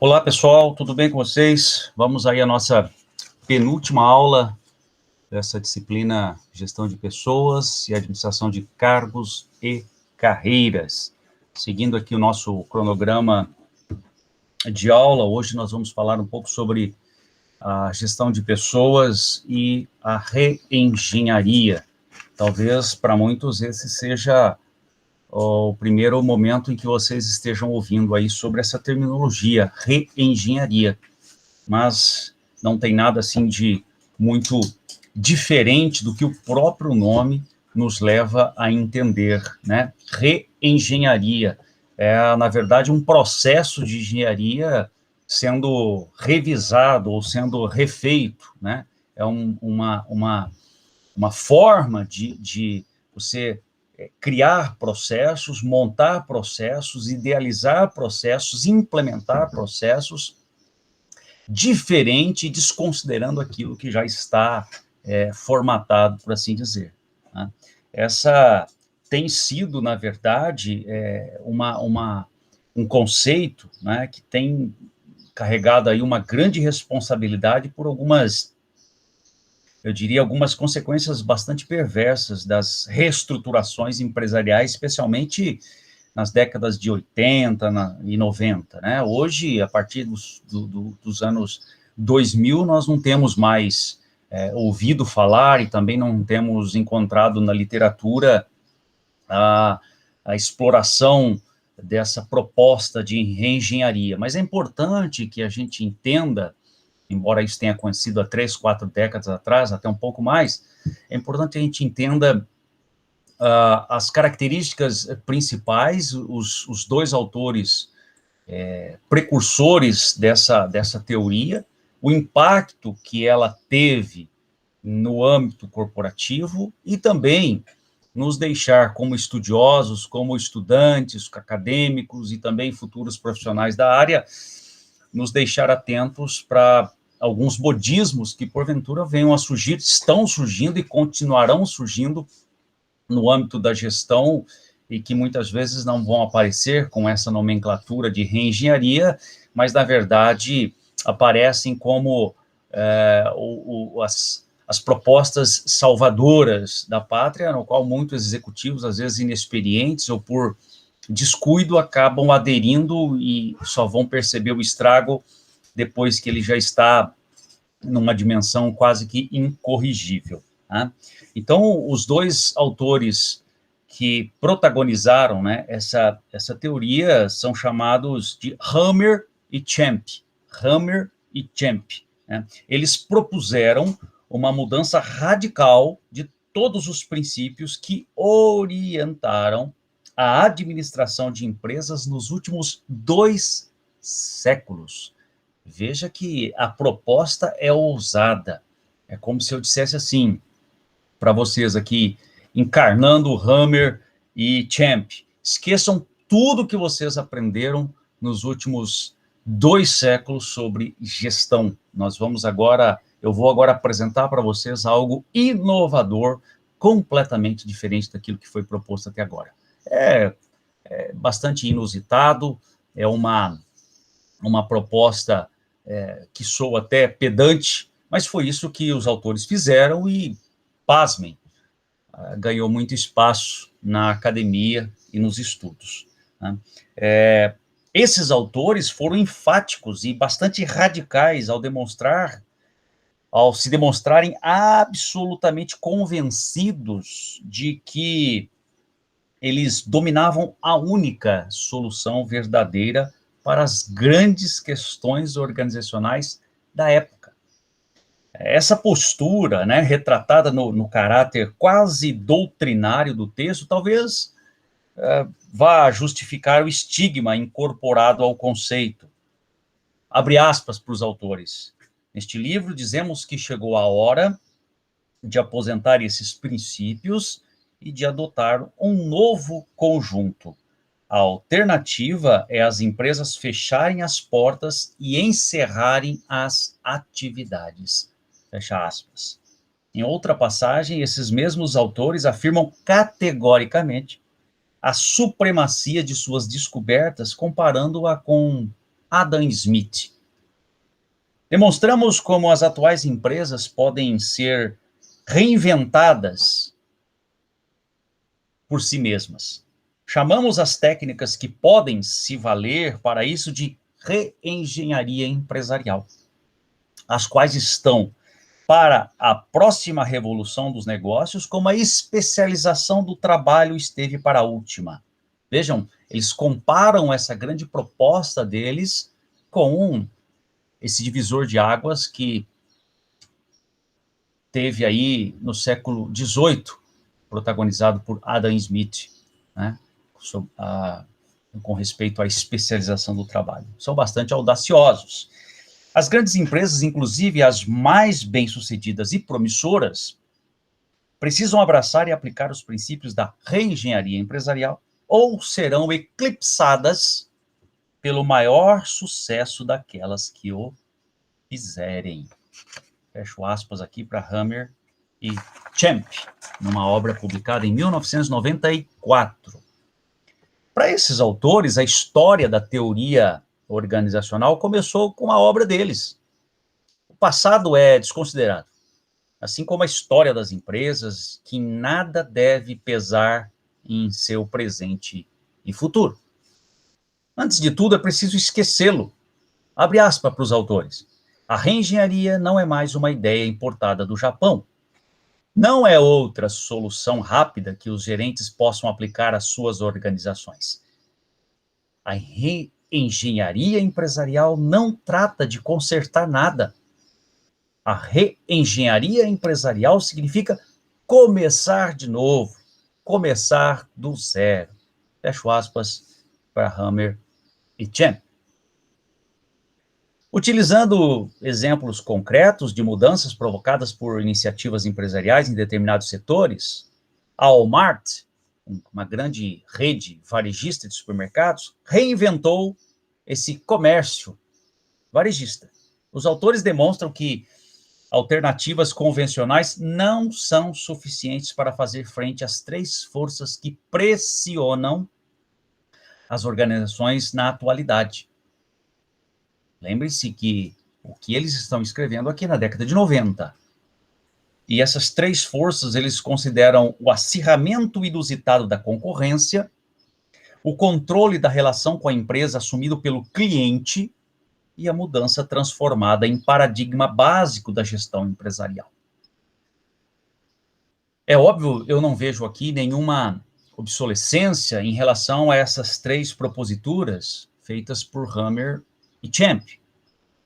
Olá, pessoal, tudo bem com vocês? Vamos aí à nossa penúltima aula dessa disciplina Gestão de Pessoas e Administração de Cargos e Carreiras. Seguindo aqui o nosso cronograma de aula, hoje nós vamos falar um pouco sobre a gestão de pessoas e a reengenharia. Talvez para muitos esse seja o primeiro momento em que vocês estejam ouvindo aí sobre essa terminologia, reengenharia. Mas não tem nada assim de muito diferente do que o próprio nome nos leva a entender, né? Reengenharia é, na verdade, um processo de engenharia sendo revisado ou sendo refeito, né? É uma forma de você criar processos, montar processos, idealizar processos, implementar processos, diferente, desconsiderando aquilo que já está formatado, por assim dizer. Né? Essa tem sido, na verdade, um conceito, né, que tem carregado aí uma grande responsabilidade por algumas, eu diria, algumas consequências bastante perversas das reestruturações empresariais, especialmente nas décadas de 80 e 90, né? Hoje, a partir dos anos 2000, nós não temos mais ouvido falar e também não temos encontrado na literatura a exploração dessa proposta de reengenharia. Mas é importante que a gente entenda, embora isso tenha acontecido há 3, 4 décadas atrás, até um pouco mais, é importante que a gente entenda as características principais, os dois autores precursores dessa teoria, o impacto que ela teve no âmbito corporativo e também nos deixar como estudiosos, como estudantes, acadêmicos e também futuros profissionais da área, nos deixar atentos para alguns modismos que porventura venham a surgir, estão surgindo e continuarão surgindo no âmbito da gestão e que muitas vezes não vão aparecer com essa nomenclatura de reengenharia, mas, na verdade, aparecem como as propostas salvadoras da pátria, no qual muitos executivos, às vezes inexperientes ou por descuido, acabam aderindo e só vão perceber o estrago depois que ele já está numa dimensão quase que incorrigível. Né? Então, os dois autores que protagonizaram, né, essa teoria são chamados de Hammer e Champ. Hammer e Champ. Né? Eles propuseram uma mudança radical de todos os princípios que orientaram a administração de empresas nos últimos 2 séculos. Veja que a proposta é ousada. É como se eu dissesse assim, para vocês aqui, encarnando Hammer e Champ, esqueçam tudo que vocês aprenderam nos últimos 2 séculos sobre gestão. Eu vou agora apresentar para vocês algo inovador, completamente diferente daquilo que foi proposto até agora. É bastante inusitado, é uma proposta que soa até pedante, mas foi isso que os autores fizeram e, pasmem, ganhou muito espaço na academia e nos estudos. Né? Esses autores foram enfáticos e bastante radicais ao se demonstrarem absolutamente convencidos de que eles dominavam a única solução verdadeira para as grandes questões organizacionais da época. Essa postura, né, retratada no caráter quase doutrinário do texto, talvez vá justificar o estigma incorporado ao conceito. Abre aspas para os autores. Neste livro, dizemos que chegou a hora de aposentar esses princípios e de adotar um novo conjunto. A alternativa é as empresas fecharem as portas e encerrarem as atividades. Fecha aspas. Em outra passagem, esses mesmos autores afirmam categoricamente a supremacia de suas descobertas, comparando-a com Adam Smith. Demonstramos como as atuais empresas podem ser reinventadas por si mesmas. Chamamos as técnicas que podem se valer para isso de reengenharia empresarial, as quais estão para a próxima revolução dos negócios, como a especialização do trabalho esteve para a última. Vejam, eles comparam essa grande proposta deles com esse divisor de águas que teve aí no século XVIII, protagonizado por Adam Smith, né, com respeito à especialização do trabalho. São bastante audaciosos. As grandes empresas, inclusive as mais bem-sucedidas e promissoras, precisam abraçar e aplicar os princípios da reengenharia empresarial ou serão eclipsadas pelo maior sucesso daquelas que o fizerem. Fecho aspas aqui para Hammer e Champ, numa obra publicada em 1994. Para esses autores, a história da teoria organizacional começou com a obra deles. O passado é desconsiderado, assim como a história das empresas, que nada deve pesar em seu presente e futuro. Antes de tudo, é preciso esquecê-lo. Abre aspas para os autores. A reengenharia não é mais uma ideia importada do Japão. Não é outra solução rápida que os gerentes possam aplicar às suas organizações. A reengenharia empresarial não trata de consertar nada. A reengenharia empresarial significa começar de novo, começar do zero. Fecho aspas para Hammer e Champ. Utilizando exemplos concretos de mudanças provocadas por iniciativas empresariais em determinados setores, a Walmart, uma grande rede varejista de supermercados, reinventou esse comércio varejista. Os autores demonstram que alternativas convencionais não são suficientes para fazer frente às três forças que pressionam as organizações na atualidade. Lembre-se que o que eles estão escrevendo aqui na década de 90. E essas três forças, eles consideram o acirramento inusitado da concorrência, o controle da relação com a empresa assumido pelo cliente e a mudança transformada em paradigma básico da gestão empresarial. É óbvio, eu não vejo aqui nenhuma obsolescência em relação a essas três proposituras feitas por Hammer e Champ.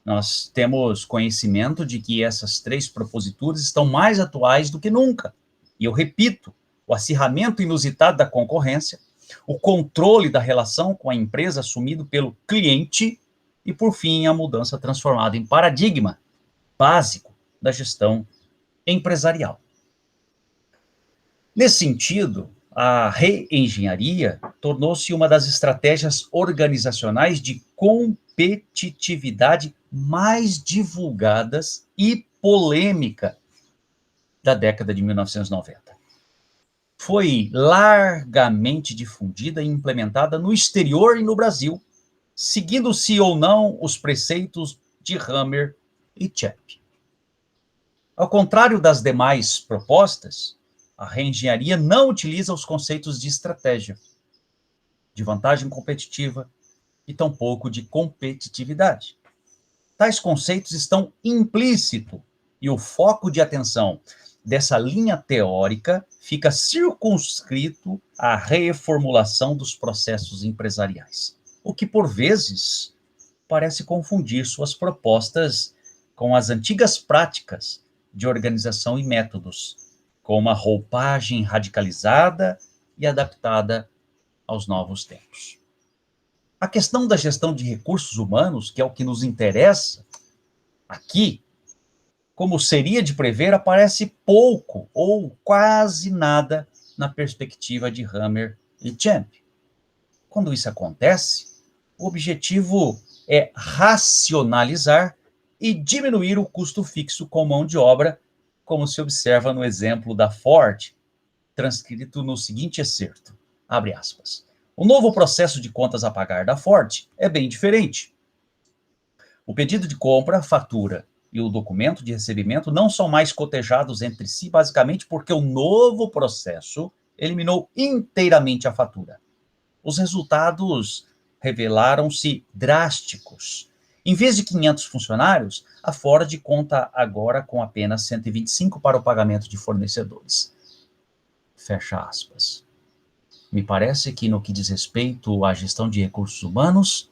Nós temos conhecimento de que essas três proposituras estão mais atuais do que nunca. E eu repito, o acirramento inusitado da concorrência, o controle da relação com a empresa assumido pelo cliente e, por fim, a mudança transformada em paradigma básico da gestão empresarial. Nesse sentido, a reengenharia tornou-se uma das estratégias organizacionais de competitividade mais divulgadas e polêmica da década de 1990. Foi largamente difundida e implementada no exterior e no Brasil, seguindo-se ou não os preceitos de Hammer e Champ. Ao contrário das demais propostas, a reengenharia não utiliza os conceitos de estratégia, de vantagem competitiva e tampouco de competitividade. Tais conceitos estão implícitos e o foco de atenção dessa linha teórica fica circunscrito à reformulação dos processos empresariais, o que, por vezes, parece confundir suas propostas com as antigas práticas de organização e métodos, com uma roupagem radicalizada e adaptada aos novos tempos. A questão da gestão de recursos humanos, que é o que nos interessa aqui, como seria de prever, aparece pouco ou quase nada na perspectiva de Hammer e Champ. Quando isso acontece, o objetivo é racionalizar e diminuir o custo fixo com mão de obra, como se observa no exemplo da Ford, transcrito no seguinte excerto, abre aspas. O novo processo de contas a pagar da Ford é bem diferente. O pedido de compra, a fatura e o documento de recebimento não são mais cotejados entre si, basicamente porque o novo processo eliminou inteiramente a fatura. Os resultados revelaram-se drásticos. Em vez de 500 funcionários, a Ford conta agora com apenas 125 para o pagamento de fornecedores. Fecha aspas. Me parece que, no que diz respeito à gestão de recursos humanos,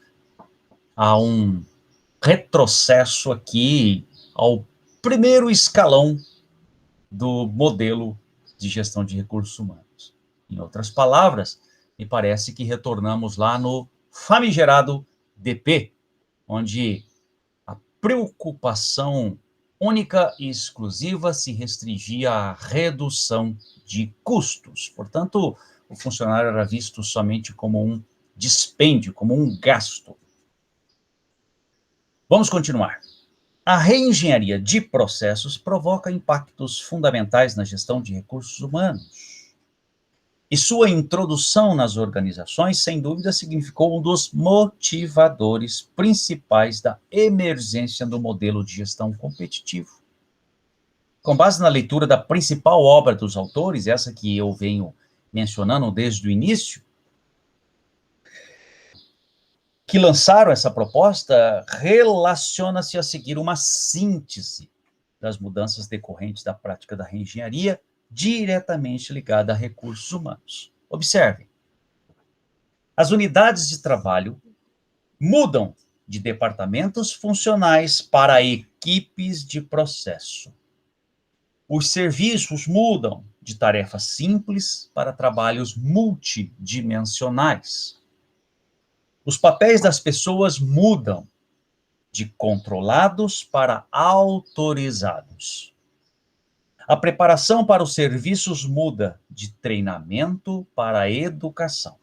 há um retrocesso aqui ao primeiro escalão do modelo de gestão de recursos humanos. Em outras palavras, me parece que retornamos lá no famigerado DP, onde a preocupação única e exclusiva se restringia à redução de custos. Portanto, o funcionário era visto somente como um dispêndio, como um gasto. Vamos continuar. A reengenharia de processos provoca impactos fundamentais na gestão de recursos humanos. E sua introdução nas organizações, sem dúvida, significou um dos motivadores principais da emergência do modelo de gestão competitivo. Com base na leitura da principal obra dos autores, essa que eu venho mencionando desde o início, que lançaram essa proposta, relaciona-se a seguir uma síntese das mudanças decorrentes da prática da reengenharia, diretamente ligada a recursos humanos. Observem, as unidades de trabalho mudam de departamentos funcionais para equipes de processo. Os serviços mudam de tarefas simples para trabalhos multidimensionais. Os papéis das pessoas mudam de controlados para autorizados. A preparação para os serviços muda de treinamento para educação.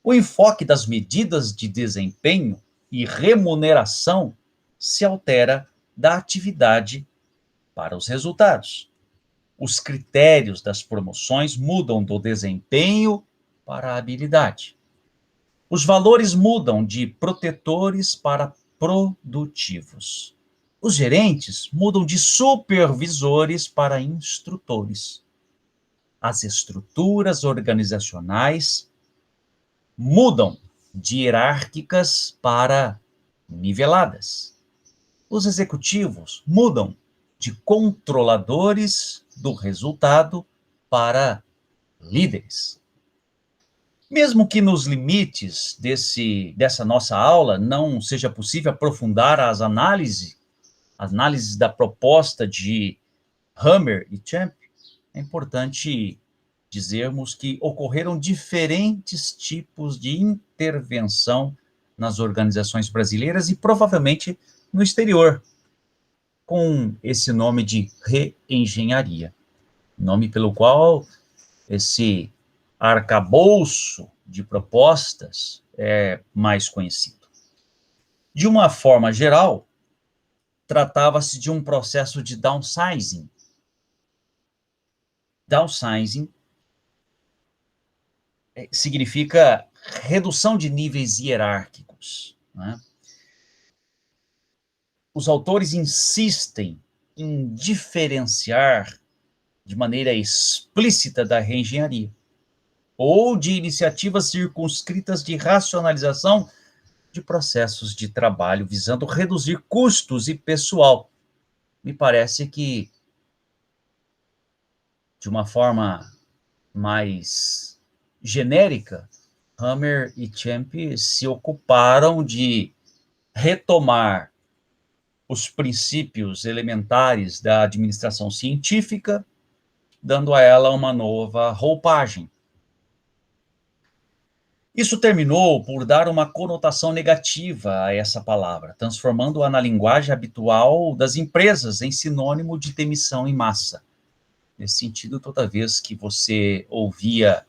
O enfoque das medidas de desempenho e remuneração se altera da atividade para os resultados. Os critérios das promoções mudam do desempenho para a habilidade. Os valores mudam de protetores para produtivos. Os gerentes mudam de supervisores para instrutores. As estruturas organizacionais mudam de hierárquicas para niveladas. Os executivos mudam de controladores do resultado para líderes. Mesmo que nos limites dessa nossa aula não seja possível aprofundar as análises da proposta de Hammer e Champ, é importante dizermos que ocorreram diferentes tipos de intervenção nas organizações brasileiras e provavelmente no exterior, com esse nome de reengenharia, nome pelo qual esse arcabouço de propostas é mais conhecido. De uma forma geral, tratava-se de um processo de downsizing. Downsizing significa redução de níveis hierárquicos, né? Os autores insistem em diferenciar de maneira explícita da reengenharia, ou de iniciativas circunscritas de racionalização de processos de trabalho, visando reduzir custos e pessoal. Me parece que, de uma forma mais genérica, Hammer e Champ se ocuparam de retomar os princípios elementares da administração científica, dando a ela uma nova roupagem. Isso terminou por dar uma conotação negativa a essa palavra, transformando-a na linguagem habitual das empresas em sinônimo de demissão em massa. Nesse sentido, toda vez que você ouvia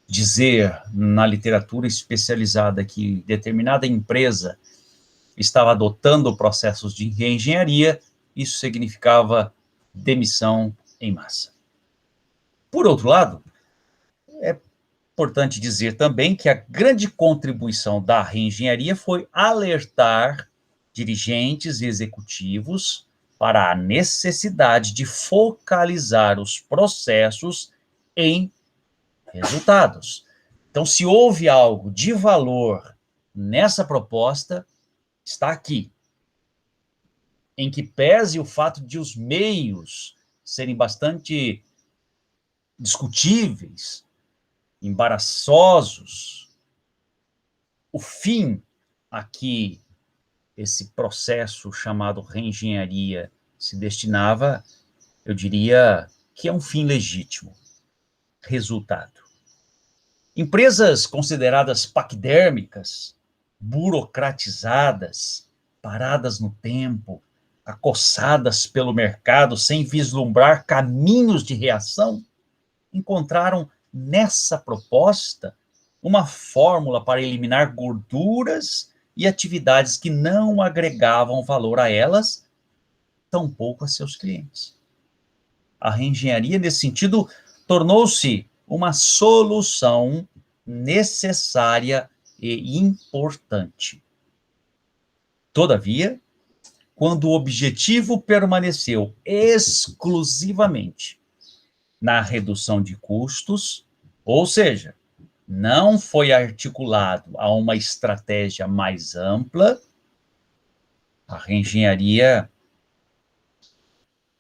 dizer na literatura especializada que determinada empresa estava adotando processos de reengenharia, isso significava demissão em massa. Por outro lado, é importante dizer também que a grande contribuição da reengenharia foi alertar dirigentes e executivos para a necessidade de focalizar os processos em resultados. Então, se houve algo de valor nessa proposta, está aqui. Em que pese o fato de os meios serem bastante discutíveis, embaraçosos, o fim a que esse processo chamado reengenharia se destinava, eu diria que é um fim legítimo. Resultado. Empresas consideradas paquidérmicas, burocratizadas, paradas no tempo, acossadas pelo mercado sem vislumbrar caminhos de reação, encontraram nessa proposta uma fórmula para eliminar gorduras e atividades que não agregavam valor a elas, tampouco a seus clientes. A reengenharia, nesse sentido, tornou-se uma solução necessária e importante. Todavia, quando o objetivo permaneceu exclusivamente na redução de custos, ou seja, não foi articulado a uma estratégia mais ampla, a reengenharia,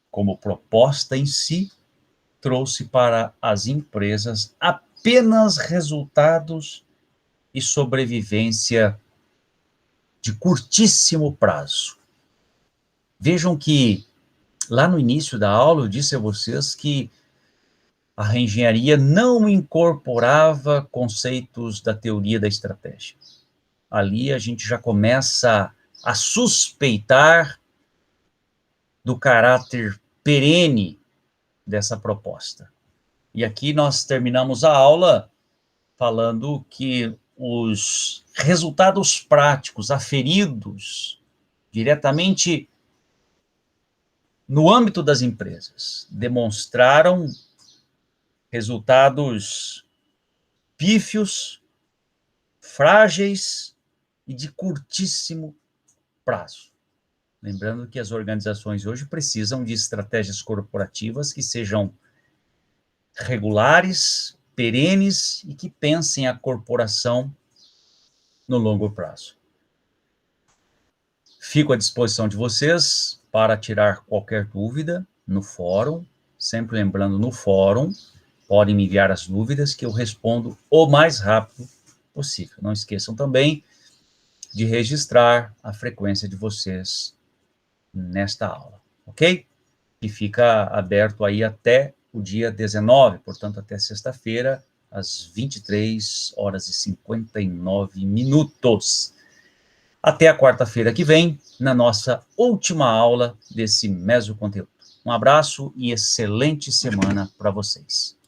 como proposta em si, trouxe para as empresas apenas resultados e sobrevivência de curtíssimo prazo. Vejam que, lá no início da aula, eu disse a vocês que a reengenharia não incorporava conceitos da teoria da estratégia. Ali a gente já começa a suspeitar do caráter perene dessa proposta. E aqui nós terminamos a aula falando que os resultados práticos aferidos diretamente no âmbito das empresas demonstraram resultados pífios, frágeis e de curtíssimo prazo. Lembrando que as organizações hoje precisam de estratégias corporativas que sejam regulares, perenes e que pensem a corporação no longo prazo. Fico à disposição de vocês para tirar qualquer dúvida no fórum, sempre lembrando, no fórum, podem me enviar as dúvidas que eu respondo o mais rápido possível. Não esqueçam também de registrar a frequência de vocês nesta aula, ok? E fica aberto aí até o dia 19, portanto, até sexta-feira, às 23 horas e 59 minutos. Até a quarta-feira que vem, na nossa última aula desse mesoconteúdo. Um abraço e excelente semana para vocês.